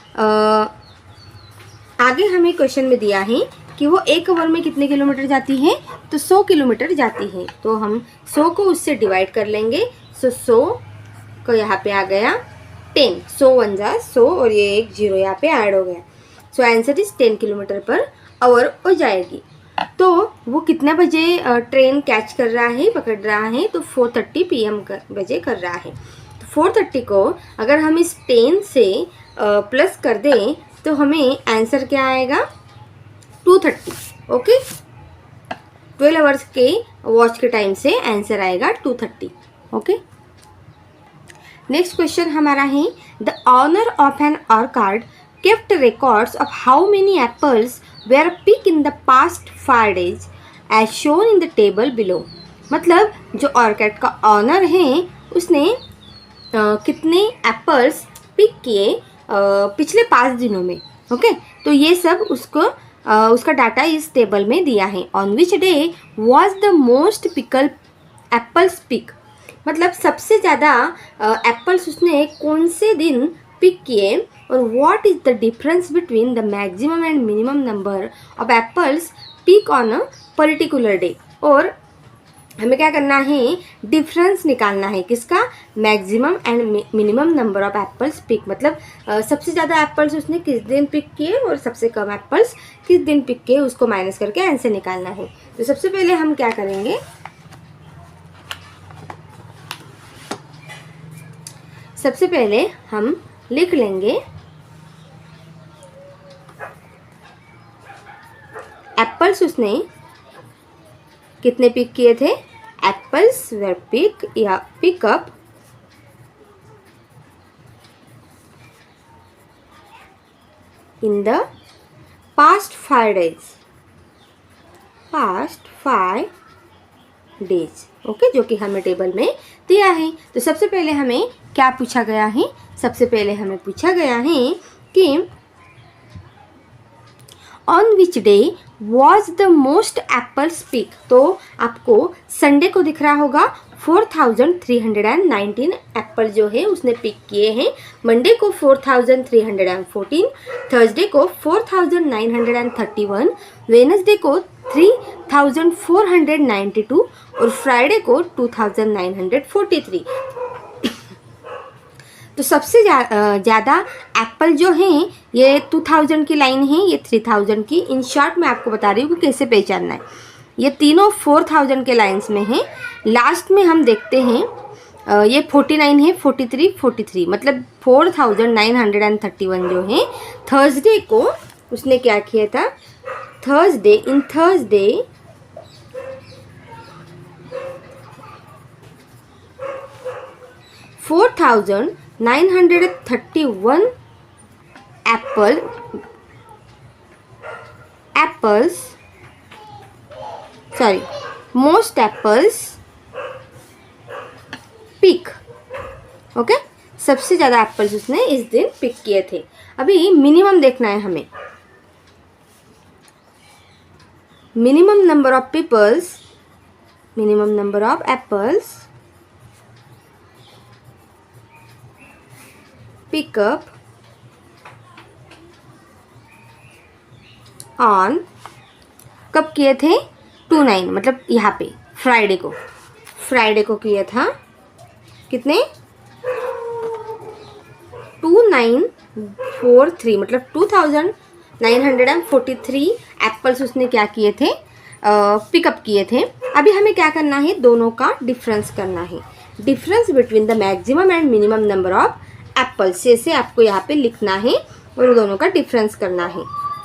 आगे हमें क्वेश्चन में दिया है कि वो 1 आवर में कितने किलोमीटर जाती है, तो 100 किलोमीटर जाती है। तो हम 100 को उससे डिवाइड कर लेंगे। सो 100 को यहाँ पे आ गया 10, 100 1 जा 100 और ये एक 0 यहाँ पे ऐड हो गया। सो answer is 10 kilometre per our हो जाएगी। तो वो कितने बजे ट्रेन कैच कर रहा है, पकड़ रहा है, तो 4:30 PM बजे कर रहा है। तो 4:30 को अगर हम इस 10 से प्लस कर दें तो हमें आंसर क्या आएगा 2:30। ओके, 12 आवर्स के वॉच के टाइम से आंसर आएगा 2:30। ओके, नेक्स्ट क्वेश्चन हमारा है the owner of an orchid kept records of how many apples were pick in the past 5 days as shown in the table below. मतलब जो orchid का honour है उसने कितने एप्पल्स पिक किए पिछले 5 दिनों में। ओके, तो ये सब उसको उसका डाटा इस टेबल में दिया है। On which day was the most pickle apples pick, मतलब सबसे ज़्यादा एप्पल्स उसने कौन से दिन पिक किए, और what is the difference between the maximum and minimum number of apples pick on a particular day. और हमें क्या करना है, डिफरेंस निकालना है किसका, maximum and minimum number of apples pick, मतलब सबसे ज़्यादा एप्पल्स उसने किस दिन पिक किए और सबसे कम एप्पल्स किस दिन पिक किए, उसको माइनस करके आंसर निकालना है। तो सबसे पहले हम क्या करेंगे, सबसे पहले हम लिख लेंगे एप्पल्स उसने कितने पिक किए थे, एप्पल्स वेर पिक या pickup in the past 5 days, past 5 days। Okay, जो कि हमें टेबल में दिया है। तो सबसे पहले हमें क्या पूछा गया है, सबसे पहले हमें पूछा गया है कि on which day was the most apples pick. तो आपको संडे को दिख रहा होगा 4319 एप्पल जो है उसने पिक किए हैं। मंडे को 4314, थर्सडे को 4931, वेनसडे को 3492 और फ्राइडे को 2943। तो सबसे ज़्यादा एप्पल जो हैं ये 2000 की लाइन है, ये 3000 की। इन शॉर्ट मैं आपको बता रही हूँ कि कैसे पहचानना है। ये तीनों 4000 के लाइंस में हैं। लास्ट में हम देखते हैं ये 49 है, 43, मतलब 4931 जो है। थर्सडे को उसने क्या किया था, Thursday 4931 most apples pick. Okay, सबसे ज़्यादा एप्पल्स उसने इस दिन पिक किए थे। अभी मिनिमम देखना है हमें, minimum number of peoples, minimum number of apples pickup on, कब किए थे, 29, मतलब यहाँ पे फ्राइडे को किया था। कितने, 2943, मतलब 2943 एप्पल्स उसने क्या किए थे, पिकअप किए थे। अभी हमें क्या करना है, दोनों का डिफरेंस करना है, difference between the maximum and minimum number of apples. जैसे आपको यहाँ पे लिखना है और दोनों का डिफरेंस करना है।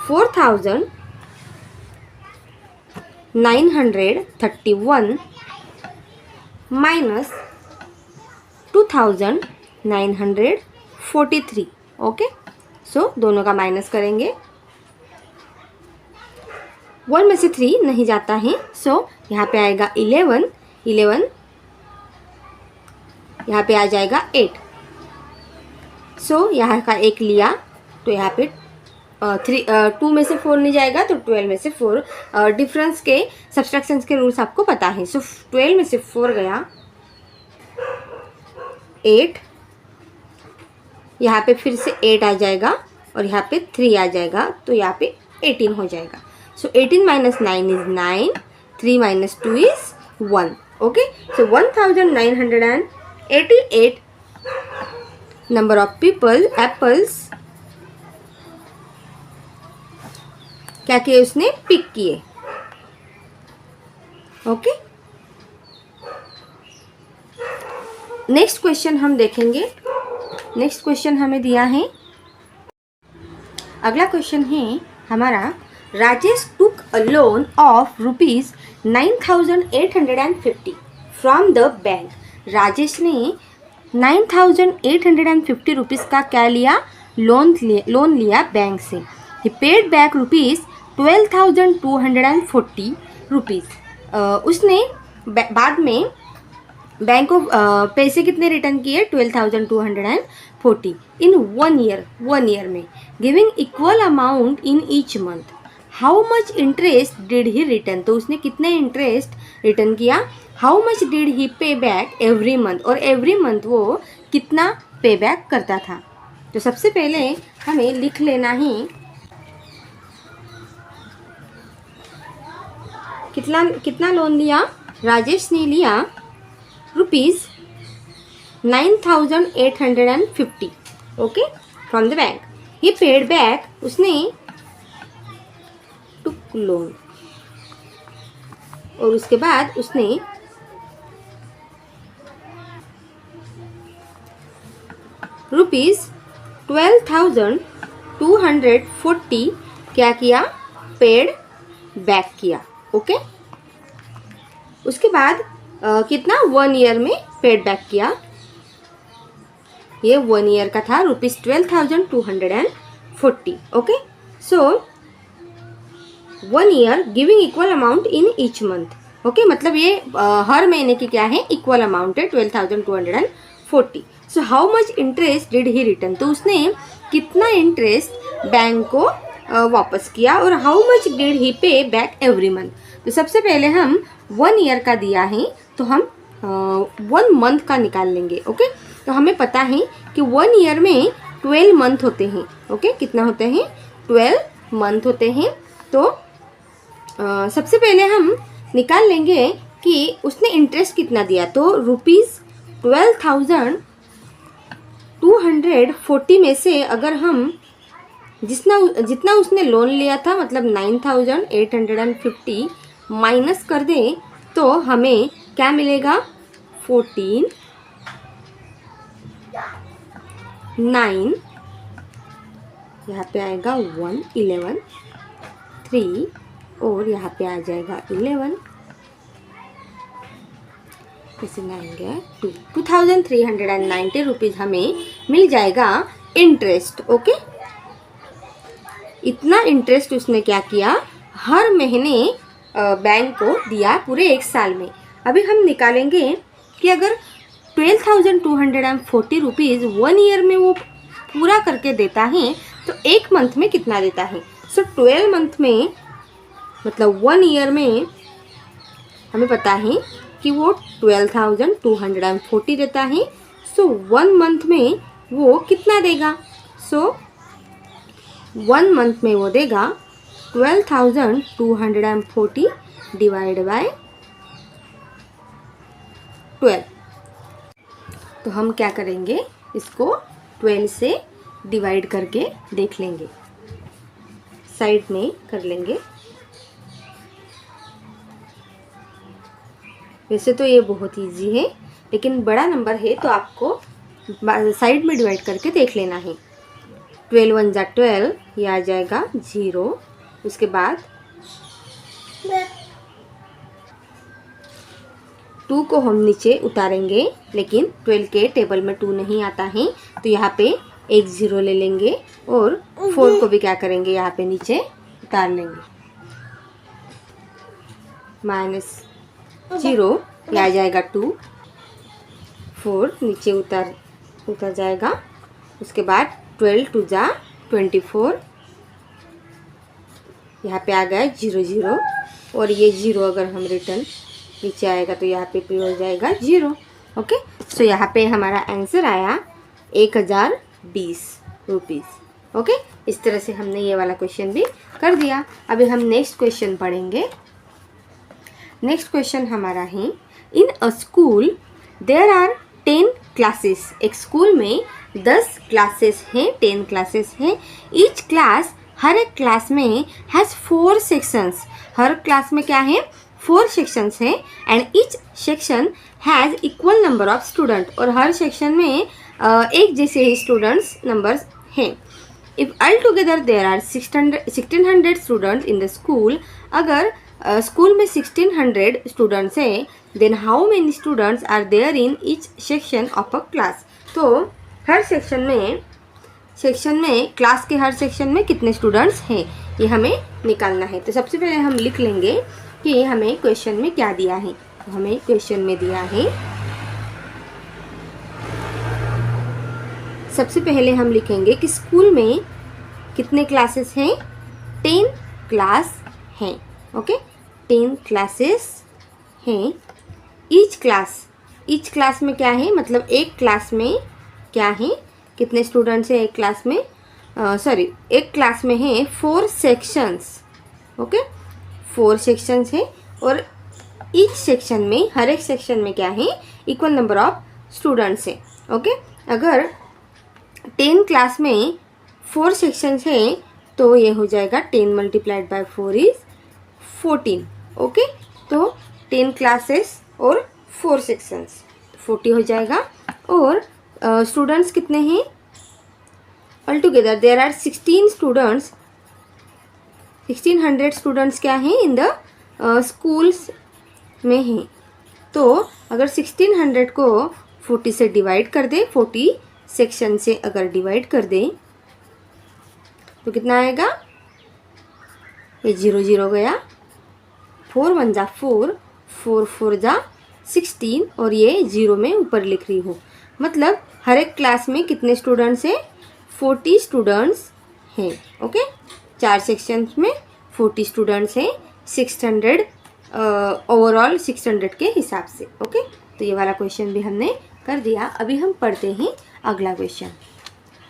4931 माइनस 2943। ओके, सो दोनों का माइनस करेंगे। 1 में से 3 नहीं जाता है, सो यहाँ पे आएगा 11, यहाँ पे आ जाएगा 8। सो यहाँ का 1 लिया तो यहाँ पे 2 में से 4 नहीं जाएगा, तो 12 में से 4। डिफरेंस के सब्सट्रैक्शंस के रूल्स आपको पता है। सो 12 में से 4 गया, 8, यहाँ पे फिर से 8 आ जाएगा और यहाँ पे 3 आ जाएगा, तो यहाँ पे 18 हो जाएगा। सो 18 minus 9 is 9, 3 minus 2 is 1। Okay, so 1988 number of people apples क्या किए, उसने पिक किए। ओके, नेक्स्ट क्वेश्चन हम देखेंगे। नेक्स्ट क्वेश्चन हमें दिया है, अगला क्वेश्चन है हमारा, Rajesh took a loan of rupees 9,850 from the bank. Rajesh ने 9,850 रुपीज़ का क्या लिया? लोन लिया बैंक से. He paid back rupees 12,240 rupees. उसने बाद में बैंक को पैसे कितने रिटर्न किए? 12,240 इन 1 ईयर में. Giving equal amount in each month. How much interest did he return? तो उसने कितने इंटरेस्ट रिटर्न किया? हाउ मच डिड ही पे बैक एवरी मंथ? और एवरी मंथ वो कितना पे बैक करता था? तो सबसे पहले हमें लिख लेना ही कितना लोन लिया? राजेश ने लिया rupees 9,850 okay from the bank. He paid back, उसने टुक लोन, और उसके बाद उसने रुपीज़ 12,240 क्या किया? पेड बैक किया. ओके उसके बाद कितना? 1 ईयर में पेड बैक किया. ये 1 ईयर का था. Rupees 12,240. Okay so 1 year giving equal amount in each month. Okay मतलब ये हर महीने की क्या है? इक्वल अमाउंट है 12,240. So how much interest did he return? तो उसने कितना इंटरेस्ट बैंक को वापस किया. और हाउ मच डिड ही पे बैक एवरी मंथ? तो सबसे पहले हम 1 ईयर का दिया है तो हम 1 मंथ का निकाल लेंगे. ओके तो हमें पता है कि 1 ईयर में 12 मंथ होते हैं. ओके कितना होते हैं? 12 मंथ होते हैं. तो सबसे पहले हम निकाल लेंगे कि उसने इंटरेस्ट कितना दिया. तो रुपीज़ 12,240 में से अगर हम जितना उसने लोन लिया था मतलब 9,850 माइनस कर दें तो हमें क्या मिलेगा? 14, 9, यहाँ पे आएगा 1, 11, 3 और यहाँ पे आ जाएगा 11, इसे 9 गया 2. 2,390 रुपीज़ हमें मिल जाएगा इंटरेस्ट. ओके इतना इंटरेस्ट उसने क्या किया? हर महीने बैंक को दिया पूरे 1 साल में. अभी हम निकालेंगे कि अगर 12,240 रुपीज़ 1 ईयर में वो पूरा करके देता है तो 1 मंथ में कितना देता है. सो 12 मंथ में मतलब 1 ईयर में हमें पता है कि वो 12,240 देता है. सो 1 मंथ में वो कितना देगा? सो 1 मंथ में वो देगा 12,240 डिवाइड बाय 12. तो हम क्या करेंगे? इसको 12 से डिवाइड करके देख लेंगे. साइड में कर लेंगे. वैसे तो ये बहुत इजी है लेकिन बड़ा नंबर है तो आपको साइड में डिवाइड करके देख लेना है. 12 1 जा 12, ये आ जाएगा 0. उसके बाद 2 को हम नीचे उतारेंगे लेकिन 12 के टेबल में 2 नहीं आता है तो यहाँ पे एक 0 ले लेंगे और 4 को भी क्या करेंगे? यहाँ पे नीचे उतार लेंगे. -0 ये आ जाएगा 2. 4 नीचे उतर जाएगा. उसके बाद 12 2 जा 24, यहाँ पे आ गया 0 0 और ये 0 अगर हम रिटर्न नीचे आएगा तो यहाँ पे हो जाएगा 0. ओके सो यहाँ पे हमारा आंसर आया 1,020 रुपीज़. ओके इस तरह से हमने ये वाला क्वेश्चन भी कर दिया. अभी हम नेक्स्ट क्वेश्चन पढ़ेंगे. नेक्स्ट क्वेश्चन हमारा है in a school there are 10 classes. एक स्कूल में 10 क्लासेस हैं, 10 क्लासेस हैं. ईच क्लास, हर एक क्लास में हैज़ 4 सेक्शंस. हर क्लास में क्या है? 4 सेक्शंस हैं. And each section has equal number of student. और हर सेक्शन में एक जैसे ही स्टूडेंट्स नंबर्स हैं. If all together there are 1600 students in the school, अगर स्कूल में 1600 स्टूडेंट्स हैं, then how many students are there in each section of a class. तो हर सेक्शन में क्लास के हर सेक्शन में कितने स्टूडेंट्स हैं, ये हमें निकालना है। तो सबसे पहले हम लिख लेंगे कि हमें क्वेश्चन में क्या दिया है। तो हमें क्वेश्चन में दिया है, सबसे पहले हम लिखेंगे कि स्कूल में कितने क्लासेस हैं, 10 क्लास हैं। ओके, 10 क्लासेस हैं। ईच क्लास में क्या है, मतलब एक क्लास में क्या है, कितने स्टूडेंट्स हैं एक क्लास में, एक क्लास में है 4 सेक्शंस। ओके, 4 सेक्शंस है और ईच सेक्शन में, हर एक सेक्शन में क्या है, इक्वल नंबर ऑफ स्टूडेंट्स है। ओके, अगर 10 क्लास में 4 सेक्शंस हैं तो ये हो जाएगा 10 मल्टीप्लाइड बाय 4 इज 14। ओके, तो 10 क्लासेस और 4 सेक्शंस 40 हो जाएगा। और स्टूडेंट्स कितने हैं, all together there are 16 students, 1600 students क्या हैं इन द स्कूल्स में हैं। तो अगर 1600 को 40 से डिवाइड कर दे, 40 सेक्शन से अगर डिवाइड कर दें तो कितना आएगा, ये 0 0 गया, 4 1 जा 4, 4 4 जा 16 और ये 0 में ऊपर लिख रही हूँ। मतलब हर एक क्लास में कितने स्टूडेंट्स हैं, 40 स्टूडेंट्स हैं। ओके, 4 सेक्शंस में 40 स्टूडेंट्स हैं, 600 ओवरऑल 600 के हिसाब से। ओके, तो ये वाला क्वेश्चन भी हमने कर दिया। अभी हम पढ़ते हैं अगला क्वेश्चन।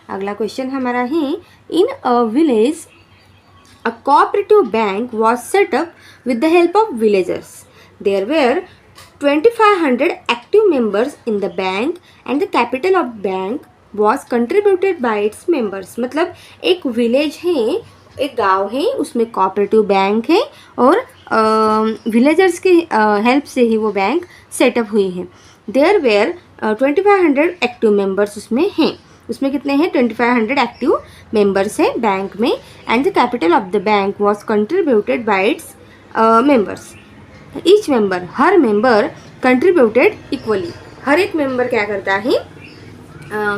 अगला क्वेश्चन हमारा है, in a village a cooperative bank was set up with the help of villagers. There were 2500 active members in the bank and the capital of bank was contributed by its members. मतलब एक village है, एक गांव है, उसमें cooperative bank है और villagers के हेल्प से ही वो बैंक सेटअप हुई है। देयर वेयर 2500 एक्टिव मेंबर्स उसमें हैं। उसमें कितने हैं, 2500 एक्टिव मेंबर्स है बैंक में। And the capital of the bank was contributed by its members. Each member, हर मेंबर कंट्रीब्यूटेड इक्वली, हर एक मेंबर क्या करता है,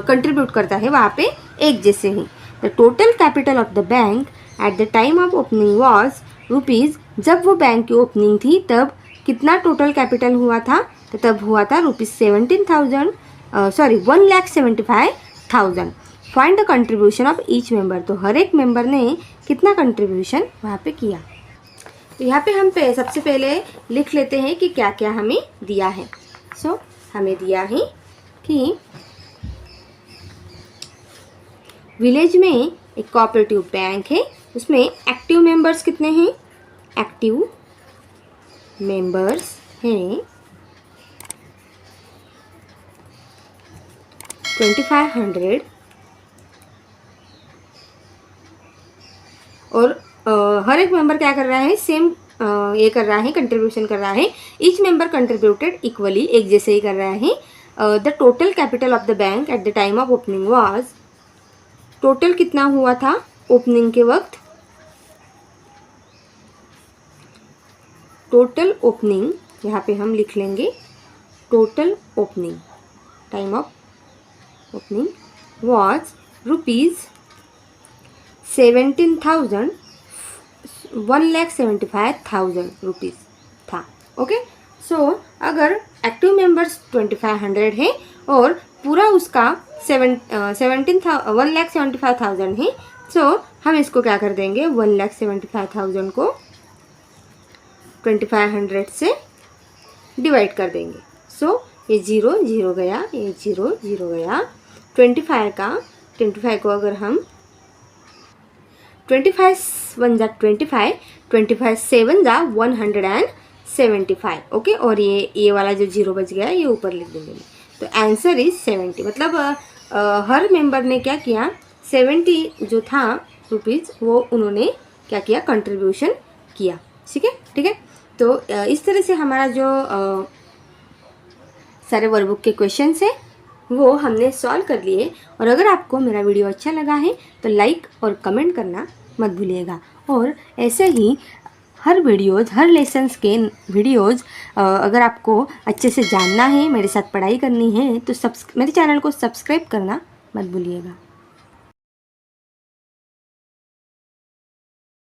कंट्रीब्यूट करता है वहाँ पे एक जैसे ही। The total capital of the bank at the time of opening was rupees, जब वो बैंक की ओपनिंग थी तब कितना टोटल कैपिटल हुआ था, तो तब हुआ था ₹17,000, 1,75,000। Find the contribution of each member, तो हर एक मेंबर ने कितना कंट्रीब्यूशन वहाँ पे किया। तो यहाँ पे हम सबसे पहले लिख लेते हैं कि क्या क्या हमें दिया है। सो हमें दिया है कि विलेज में एक कोऑपरेटिव बैंक है, उसमें एक्टिव मेंबर्स कितने हैं, एक्टिव मेंबर्स हैं 2500 और हर एक मेंबर क्या कर रहा है, सेम ये कर रहा है, कंट्रीब्यूशन कर रहा है। ईच मेंबर कंट्रीब्यूटेड इक्वली, एक जैसे ही कर रहा है। The total capital of the bank at the time of opening was, total कितना हुआ था ओपनिंग के वक्त, टोटल ओपनिंग यहाँ पे हम लिख लेंगे, total opening time of opening was ₹17,000, 1,75,000 rupees था। ओके, सो अगर एक्टिव मेंबर्स 2500 है और पूरा उसका 1,75,000 है, सो हम इसको क्या कर देंगे, 1,75,000 को 2500 से डिवाइड कर देंगे। सो ये 0 0 गया, ये 0 0 गया। 25 को अगर हम 25 1 जा 25, 25 7 जा 175। ओके, और ये वाला जो 0 बच गया ये ऊपर लिख देंगे। तो आंसर इज 70। मतलब हर मेंबर ने क्या किया, 70 जो था रुपीज़ वो उन्होंने क्या किया, कंट्रीब्यूशन किया। ठीक है। तो इस तरह से हमारा जो सारे वर्कबुक के क्वेश्चंस है वो हमने सॉल्व कर लिए। और अगर आपको मेरा वीडियो अच्छा लगा है तो लाइक और कमेंट करना मत भूलिएगा। और ऐसे ही हर लेसन्स के वीडियोज़ अगर आपको अच्छे से जानना है, मेरे साथ पढ़ाई करनी है तो मेरे चैनल को सब्सक्राइब करना मत भूलिएगा।